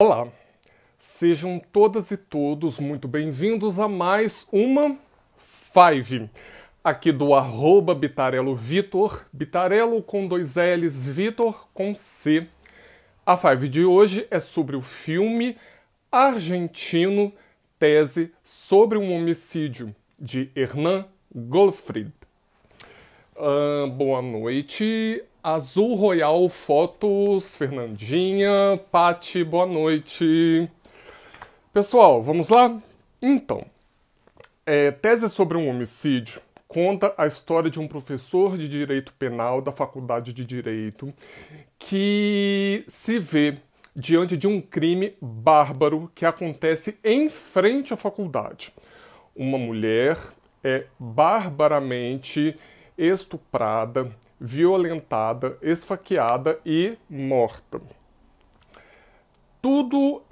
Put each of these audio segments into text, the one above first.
Olá, sejam todas e todos muito bem-vindos a mais uma Five, aqui do @BitareloVitor, Bitarelo com 2 L's, Vitor com C. A Five de hoje é sobre o filme argentino Tese sobre um Homicídio, de Hernán Goldfried. Boa noite. Azul Royal Fotos, Fernandinha, Pati, boa noite. Pessoal, vamos lá? Então, Tese sobre um Homicídio conta a história de um professor de Direito Penal da Faculdade de Direito que se vê diante de um crime bárbaro que acontece em frente à faculdade. Uma mulher é barbaramente estuprada, violentada, esfaqueada e morta. Tudo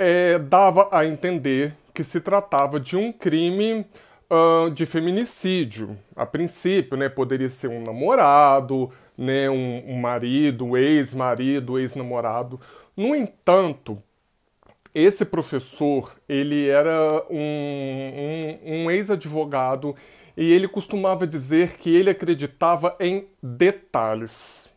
dava a entender que se tratava de um crime de feminicídio. A princípio, né, poderia ser um namorado, né, um marido, ex-marido, ex-namorado. No entanto, esse professor, ele era um ex-advogado e ele costumava dizer que ele acreditava em detalhes.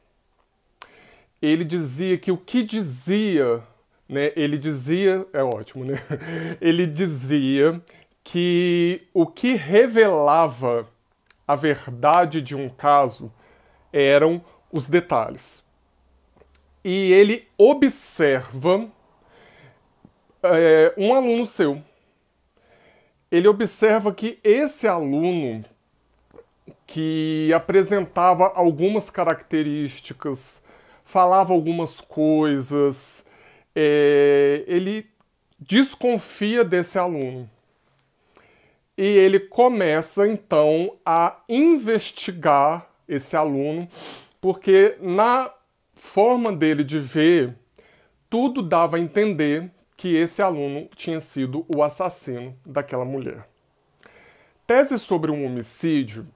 Ele dizia que o que dizia, né, ele dizia, é ótimo, né? Ele dizia que o que revelava a verdade de um caso eram os detalhes. E ele observa um aluno seu. Ele observa que esse aluno que apresentava algumas características, falava algumas coisas, ele desconfia desse aluno. E ele começa, então, a investigar esse aluno, porque na forma dele de ver, tudo dava a entender que esse aluno tinha sido o assassino daquela mulher. Tese sobre um homicídio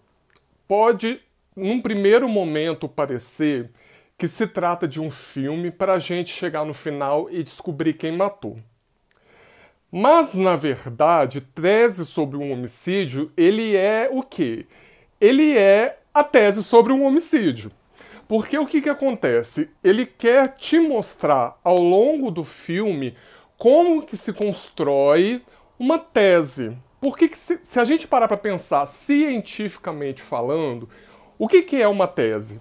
pode, num primeiro momento, parecer que se trata de um filme para a gente chegar no final e descobrir quem matou. Mas, na verdade, Tese sobre um homicídio, ele é o quê? Ele é a tese sobre um homicídio. Porque o que acontece? Ele quer te mostrar, ao longo do filme, como que se constrói uma tese. Porque se a gente parar para pensar cientificamente falando, o que é uma tese?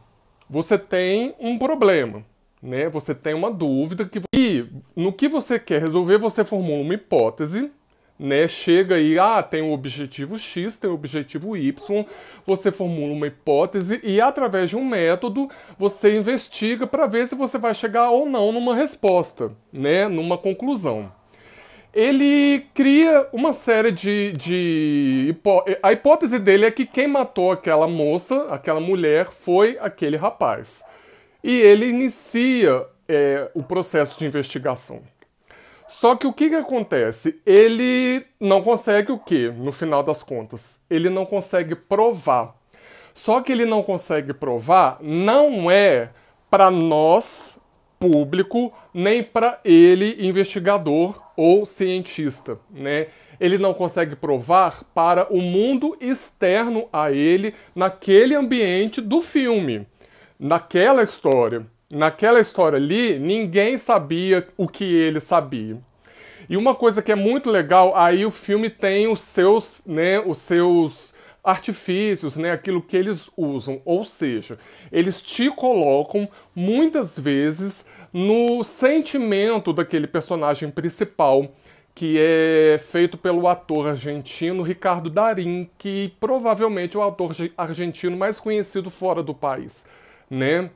Você tem um problema, né? Você tem uma dúvida e no que você quer resolver, você formula uma hipótese, né? Chega aí, tem o objetivo X, tem o objetivo Y, você formula uma hipótese e através de um método você investiga para ver se você vai chegar ou não numa resposta, né? Numa conclusão. Ele cria uma série a hipótese dele é que quem matou aquela moça, aquela mulher, foi aquele rapaz. E ele inicia o processo de investigação. Só que o que acontece? Ele não consegue o quê? No final das contas, ele não consegue provar. Só que ele não consegue provar não é para nós, público, nem para ele, investigador ou cientista, né? Ele não consegue provar para o mundo externo a ele, naquele ambiente do filme, naquela história. Naquela história ali, ninguém sabia o que ele sabia. E uma coisa que é muito legal, aí o filme tem os seus artifícios, né, aquilo que eles usam. Ou seja, eles te colocam muitas vezes no sentimento daquele personagem principal, que é feito pelo ator argentino Ricardo Darín, que provavelmente é o ator argentino mais conhecido fora do país, né?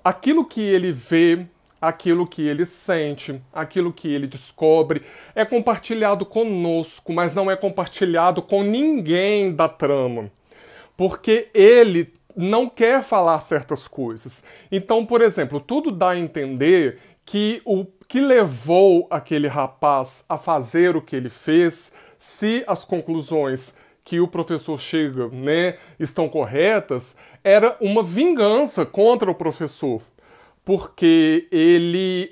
Aquilo que ele vê, aquilo que ele sente, aquilo que ele descobre é compartilhado conosco, mas não é compartilhado com ninguém da trama, porque ele não quer falar certas coisas. Então, por exemplo, tudo dá a entender que o que levou aquele rapaz a fazer o que ele fez, se as conclusões que o professor chega, né, estão corretas, era uma vingança contra o professor. porque ele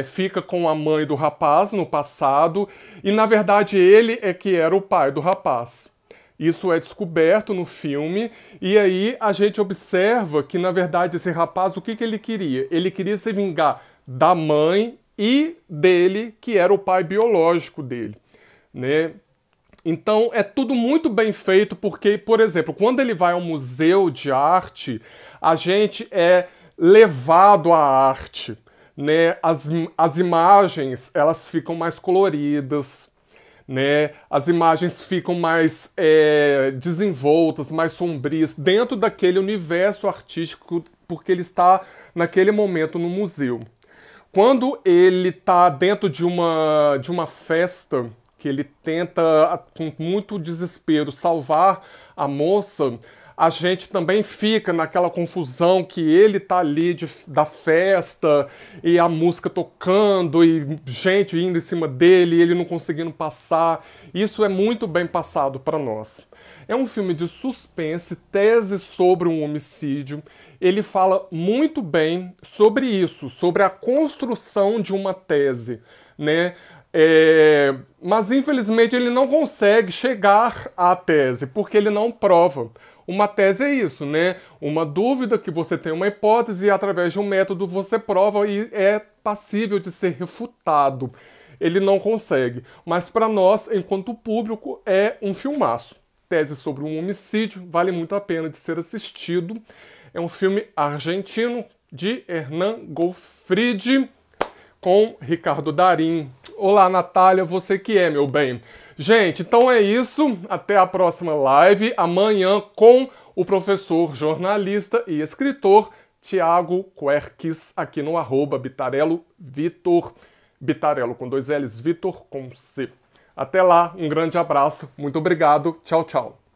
fica com a mãe do rapaz no passado e, na verdade, ele é que era o pai do rapaz. Isso é descoberto no filme e aí a gente observa que, na verdade, esse rapaz, o que que ele queria? Ele queria se vingar da mãe e dele, que era o pai biológico dele, né? Então é tudo muito bem feito porque, por exemplo, quando ele vai ao museu de arte, a gente é levado à arte, né? As imagens, elas ficam mais coloridas, né? As imagens ficam mais desenvoltas, mais sombrias, dentro daquele universo artístico, porque ele está naquele momento no museu. Quando ele está dentro de uma festa, que ele tenta, com muito desespero, salvar a moça, a gente também fica naquela confusão que ele tá ali da festa e a música tocando e gente indo em cima dele e ele não conseguindo passar. Isso é muito bem passado para nós. É um filme de suspense, tese sobre um homicídio. Ele fala muito bem sobre isso, sobre a construção de uma tese, né? Mas infelizmente ele não consegue chegar à tese, porque ele não prova. Uma tese é isso, né? Uma dúvida que você tem uma hipótese e através de um método você prova e é passível de ser refutado. Ele não consegue. Mas para nós, enquanto público, é um filmaço. Tese sobre um homicídio, vale muito a pena de ser assistido. É um filme argentino de Hernán Goffridi com Ricardo Darín. Olá, Natália, você que é, meu bem. Gente, então é isso. Até a próxima live. Amanhã com o professor, jornalista e escritor Tiago Querques, aqui no @Bitarello Vitor. Bitarello com 2 L's, Vitor com C. Até lá, um grande abraço. Muito obrigado. Tchau, tchau.